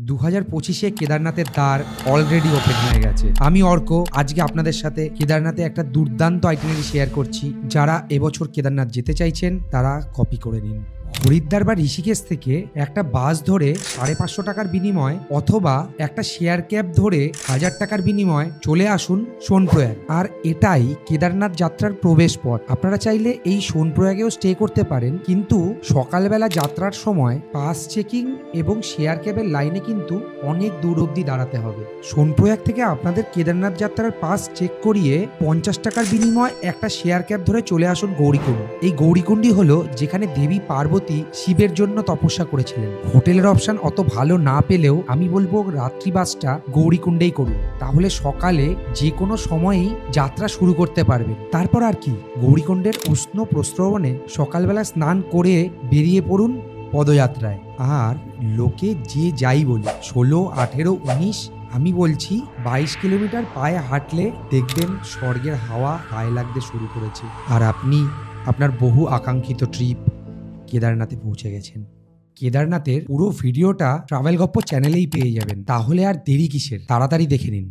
2025-এ কেদারনাথের দ্বার already open হয়ে গেছে। আমি অর্ক আজকে আপনাদের সাথে কেদারনাথে একটা দুর্দান্ত আইটিনারি শেয়ার করছি। যারা এবছর কেদারনাথ যেতে চাইছেন তারা কপি করে নিন। হরিদ্বার বা ঋষিকেশ থেকে একটা বাস ধরে 550 টাকার বিনিময় অথবা একটা শেয়ার ক্যাব ধরে 1000 টাকার বিনিময় চলে আসুন সোনপ্রয়াগ। আর এটাই কেদারনাথ যাত্রার প্রবেশ পথ। আপনারা চাইলে এই সোনপ্রয়াগেও স্টে করতে পারেন, কিন্তু সকালবেলা যাত্রার সময় পাস চেকিং এবং শেয়ার ক্যাবের লাইনে কিন্তু অনেক দূর অবধি দাঁড়াতে হবে। সোনপ্রয়াগ থেকে আপনাদের কেদারনাথ যাত্রার পাস চেক করিয়ে 50 টাকার বিনিময় একটা শেয়ার ক্যাব ধরে চলে আসুন গৌরীকুণ্ড। এই গৌরীকুণ্ডই হলো যেখানে দেবী পার্বতী শিবের জন্য তপস্যা করেছিলেন। হোটেলের অপশন অত ভালো না পেলেও আমি বলবো রাত্রি বাসটা গৌরীকুণ্ডেই করুন, তাহলে সকালে যে কোনো সময়েই যাত্রা শুরু করতে পারবেন। তারপর আর কি, গৌরীকুণ্ডের উষ্ণ প্রস্রবণে সকালবেলা স্নান করে বেরিয়ে পড়ুন পদযাত্রায়। আর লোকে যে যাই বলি 16, 18, 19, আমি বলছি 22 কিলোমিটার পায়ে হাঁটলে দেখবেন স্বর্গের হাওয়া গায়ে লাগতে শুরু করেছে, আর আপনি আপনার বহু আকাঙ্ক্ষিত ট্রিপ কেদারনাথে পৌঁছে গেছেন। কেদারনাথের পুরো ভিডিওটা ট্রাভেল গপ্প চ্যানেলেই পেয়ে যাবেন, তাহলে আর দেরি কিসের, তাড়াতাড়ি দেখে নিন।